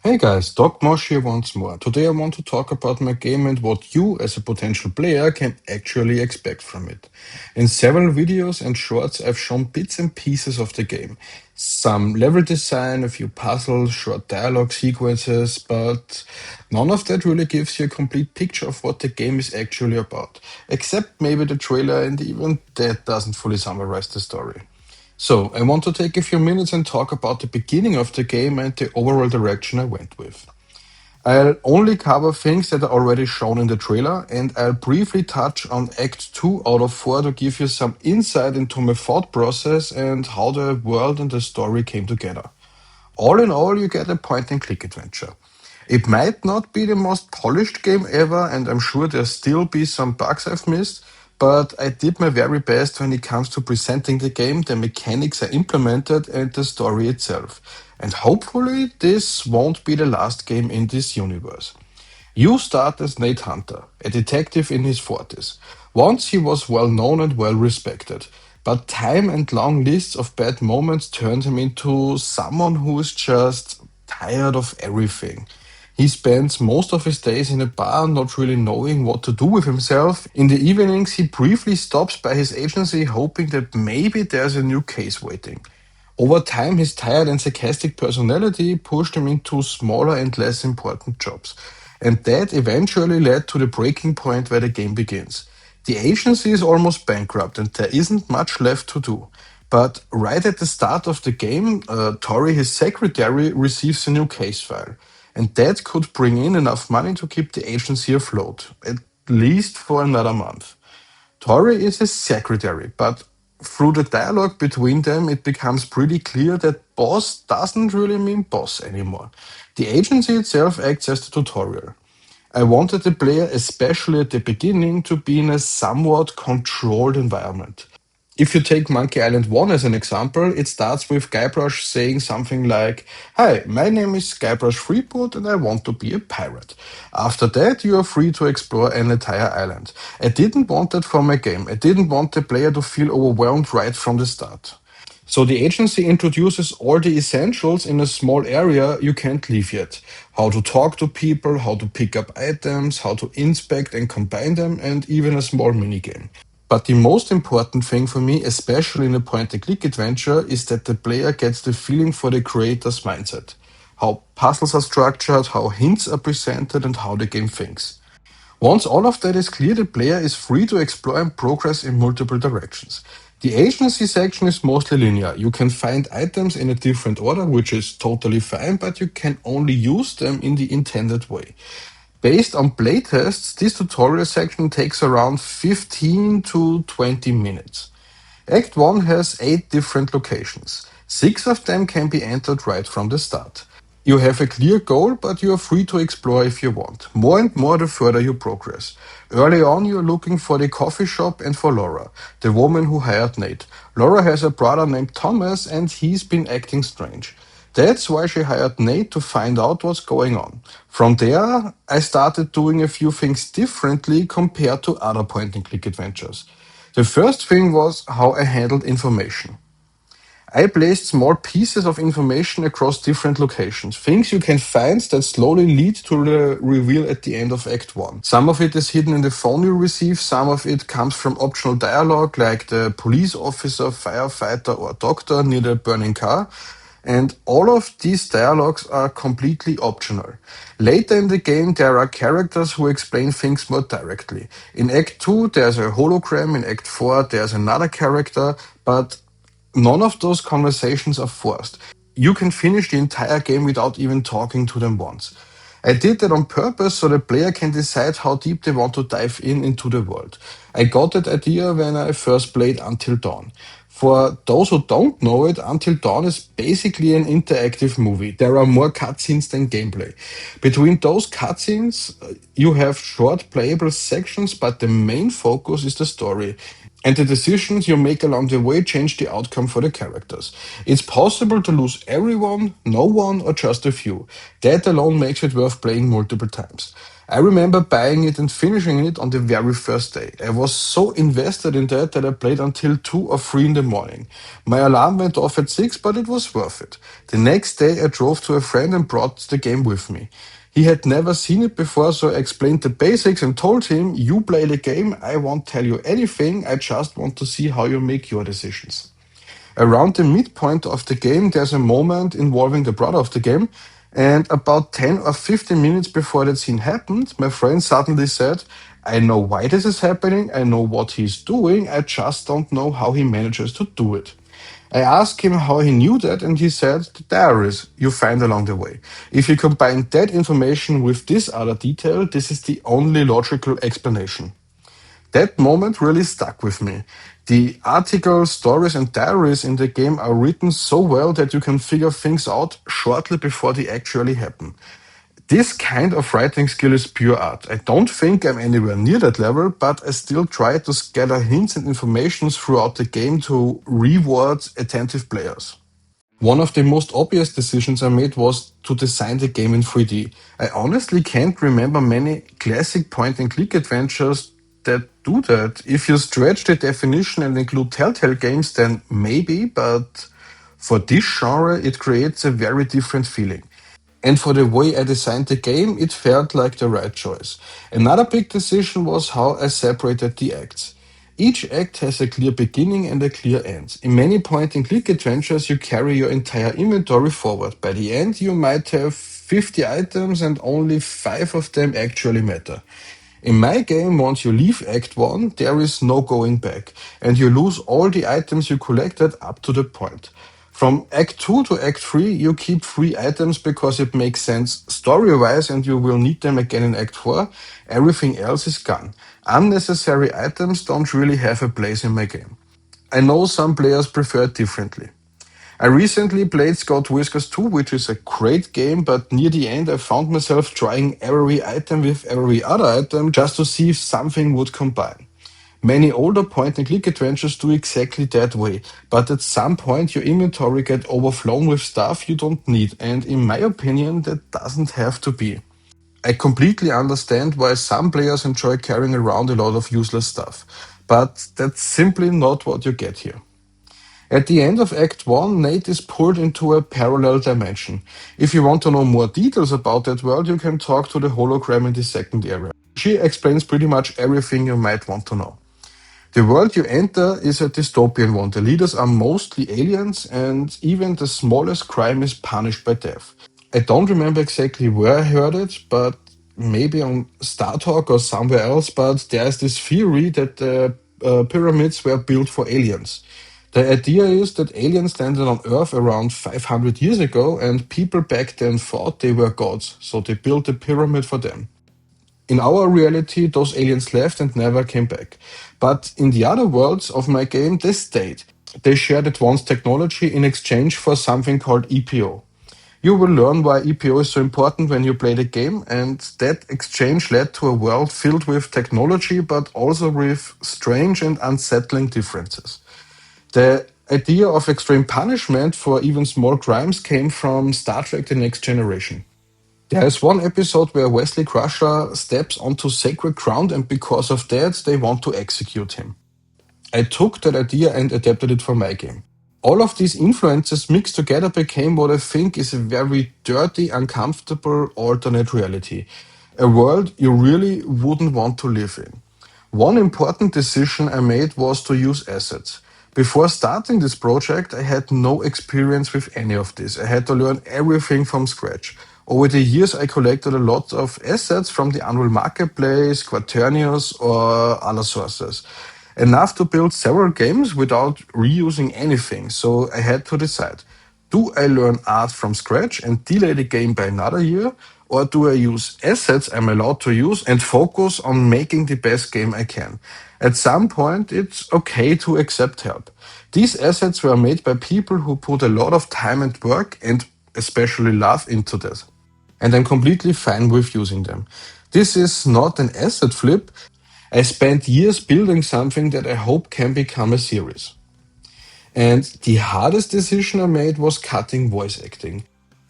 Hey guys, Doc Mosh here once more. Today I want to talk about my game and what you as a potential player can actually expect from it. In several videos and shorts I've shown bits and pieces of the game. Some level design, a few puzzles, short dialogue sequences, but none of that really gives you a complete picture of what the game is actually about. Except maybe the trailer, and even that doesn't fully summarize the story. So, I want to take a few minutes and talk about the beginning of the game and the overall direction I went with. I'll only cover things that are already shown in the trailer, and I'll briefly touch on Act 2 out of 4 to give you some insight into my thought process and how the world and the story came together. All in all, you get a point and click adventure. It might not be the most polished game ever, and I'm sure there'll still be some bugs I've missed, but I did my very best when it comes to presenting the game, the mechanics I implemented, and the story itself. And hopefully, this won't be the last game in this universe. You start as Nate Hunter, a detective in his 40s. Once he was well known and well respected, but time and long lists of bad moments turned him into someone who is just tired of everything. He spends most of his days in a bar, not really knowing what to do with himself. In the evenings, he briefly stops by his agency, hoping that maybe there's a new case waiting. Over time, his tired and sarcastic personality pushed him into smaller and less important jobs. And that eventually led to the breaking point where the game begins. The agency is almost bankrupt and there isn't much left to do. But right at the start of the game, Tori, his secretary, receives a new case file. And that could bring in enough money to keep the agency afloat, at least for another month. Tori is his secretary, but through the dialogue between them, it becomes pretty clear that boss doesn't really mean boss anymore. The agency itself acts as the tutorial. I wanted the player, especially at the beginning, to be in a somewhat controlled environment. If you take Monkey Island 1 as an example, it starts with Guybrush saying something like, "Hi, my name is Guybrush Threepwood and I want to be a pirate." After that, you are free to explore an entire island. I didn't want that for my game. I didn't want the player to feel overwhelmed right from the start. So the agency introduces all the essentials in a small area you can't leave yet. How to talk to people, how to pick up items, how to inspect and combine them, and even a small minigame. But the most important thing for me, especially in a point and click adventure, is that the player gets the feeling for the creator's mindset. How puzzles are structured, how hints are presented, and how the game thinks. Once all of that is clear, the player is free to explore and progress in multiple directions. The agency section is mostly linear. You can find items in a different order, which is totally fine, but you can only use them in the intended way. Based on playtests, this tutorial section takes around 15 to 20 minutes. Act 1 has 8 different locations. 6 of them can be entered right from the start. You have a clear goal, but you are free to explore if you want. More and more the further you progress. Early on, you're looking for the coffee shop and for Laura, the woman who hired Nate. Laura has a brother named Thomas and he's been acting strange. That's why she hired Nate to find out what's going on. From there, I started doing a few things differently compared to other point and click adventures. The first thing was how I handled information. I placed small pieces of information across different locations, things you can find that slowly lead to the reveal at the end of Act 1. Some of it is hidden in the phone you receive, some of it comes from optional dialogue like the police officer, firefighter, or doctor near the burning car. And all of these dialogues are completely optional. Later in the game, there are characters who explain things more directly. In Act 2, there's a hologram. In Act 4, there's another character. But none of those conversations are forced. You can finish the entire game without even talking to them once. I did that on purpose so the player can decide how deep they want to dive in into the world. I got that idea when I first played Until Dawn. For those who don't know it, Until Dawn is basically an interactive movie. There are more cutscenes than gameplay. Between those cutscenes, you have short playable sections, but the main focus is the story. And the decisions you make along the way change the outcome for the characters. It's possible to lose everyone, no one, or just a few. That alone makes it worth playing multiple times. I remember buying it and finishing it on the very first day. I was so invested in that I played until 2 or 3 in the morning. My alarm went off at 6, but it was worth it. The next day I drove to a friend and brought the game with me. He had never seen it before, so I explained the basics and told him, "You play the game, I won't tell you anything, I just want to see how you make your decisions." Around the midpoint of the game, there's a moment involving the brother of the game, and about 10 or 15 minutes before that scene happened, my friend suddenly said, "I know why this is happening, I know what he's doing, I just don't know how he manages to do it." I asked him how he knew that, and he said, "The diaries you find along the way. If you combine that information with this other detail, this is the only logical explanation." That moment really stuck with me. The articles, stories, and diaries in the game are written so well that you can figure things out shortly before they actually happen. This kind of writing skill is pure art. I don't think I'm anywhere near that level, but I still try to gather hints and informations throughout the game to reward attentive players. One of the most obvious decisions I made was to design the game in 3D. I honestly can't remember many classic point and click adventures that do that. If you stretch the definition and include Telltale games, then maybe, but for this genre, it creates a very different feeling. And for the way I designed the game, it felt like the right choice. Another big decision was how I separated the acts. Each act has a clear beginning and a clear end. In many point and click adventures, you carry your entire inventory forward. By the end, you might have 50 items and only 5 of them actually matter. In my game, once you leave Act 1, there is no going back, and you lose all the items you collected up to the point. From Act 2 to Act 3, you keep 3 items because it makes sense story wise and you will need them again in Act 4. Everything else is gone. Unnecessary items don't really have a place in my game. I know some players prefer it differently. I recently played Scott Whiskers 2, which is a great game, but near the end I found myself trying every item with every other item just to see if something would combine. Many older point and click adventures do exactly that way, but at some point your inventory get overflown with stuff you don't need, and in my opinion that doesn't have to be. I completely understand why some players enjoy carrying around a lot of useless stuff, but that's simply not what you get here. At the end of Act 1, Nate is pulled into a parallel dimension. If you want to know more details about that world, you can talk to the hologram in the second area. She explains pretty much everything you might want to know. The world you enter is a dystopian one. The leaders are mostly aliens, and even the smallest crime is punished by death. I don't remember exactly where I heard it, but maybe on Star Talk or somewhere else. But there's this theory that the pyramids were built for aliens. The idea is that aliens landed on Earth around 500 years ago, and people back then thought they were gods, so they built a pyramid for them. In our reality, those aliens left and never came back. But in the other worlds of my game, they stayed. They shared advanced technology in exchange for something called EPO. You will learn why EPO is so important when you play the game, and that exchange led to a world filled with technology but also with strange and unsettling differences. The idea of extreme punishment for even small crimes came from Star Trek The Next Generation. There is one episode where Wesley Crusher steps onto sacred ground, and because of that, they want to execute him. I took that idea and adapted it for my game. All of these influences mixed together became what I think is a very dirty, uncomfortable alternate reality. A world you really wouldn't want to live in. One important decision I made was to use assets. Before starting this project, I had no experience with any of this. I had to learn everything from scratch. Over the years, I collected a lot of assets from the Unreal Marketplace, Quaternius, or other sources. Enough to build several games without reusing anything, so I had to decide. Do I learn art from scratch and delay the game by another year? Or do I use assets I'm allowed to use and focus on making the best game I can? At some point, it's okay to accept help. These assets were made by people who put a lot of time and work and especially love into this. And I'm completely fine with using them. This is not an asset flip. I spent years building something that I hope can become a series. And the hardest decision I made was cutting voice acting.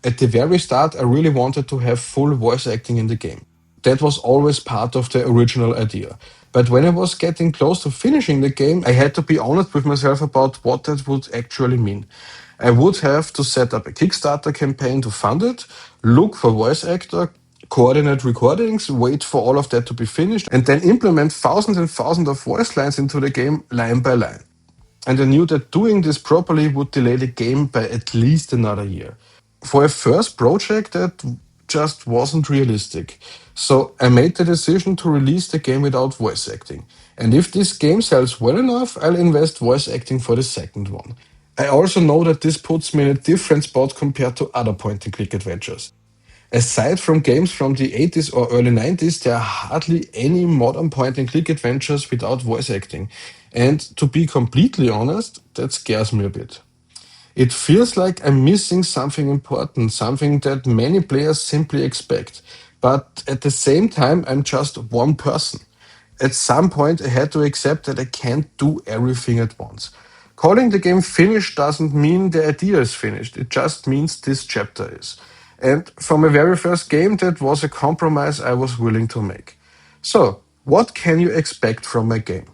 At the very start, I really wanted to have full voice acting in the game. That was always part of the original idea. But when I was getting close to finishing the game, I had to be honest with myself about what that would actually mean. I would have to set up a Kickstarter campaign to fund it, look for voice actor, coordinate recordings, wait for all of that to be finished, and then implement thousands and thousands of voice lines into the game line by line. And I knew that doing this properly would delay the game by at least another year. For a first project, that just wasn't realistic. So I made the decision to release the game without voice acting. And if this game sells well enough, I'll invest voice acting for the second one. I also know that this puts me in a different spot compared to other point and click adventures. Aside from games from the 80s or early 90s, there are hardly any modern point and click adventures without voice acting. And to be completely honest, that scares me a bit. It feels like I'm missing something important, something that many players simply expect. But at the same time, I'm just one person. At some point, I had to accept that I can't do everything at once. Calling the game finished doesn't mean the idea is finished, it just means this chapter is. And from my very first game, that was a compromise I was willing to make. So, what can you expect from my game?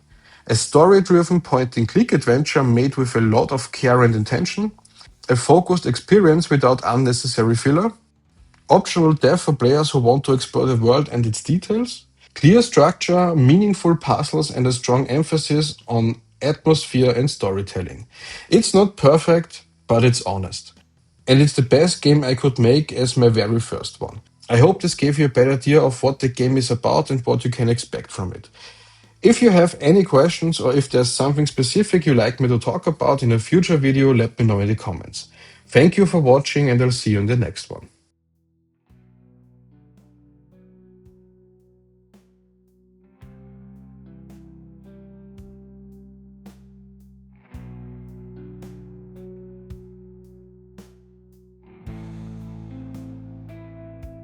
A story driven point and click adventure made with a lot of care and intention, a focused experience without unnecessary filler, optional depth for players who want to explore the world and its details, clear structure, meaningful puzzles, and a strong emphasis on atmosphere and storytelling. It's not perfect, but it's honest. And it's the best game I could make as my very first one. I hope this gave you a better idea of what the game is about and what you can expect from it. If you have any questions or if there's something specific you'd like me to talk about in a future video, let me know in the comments. Thank you for watching and I'll see you in the next one.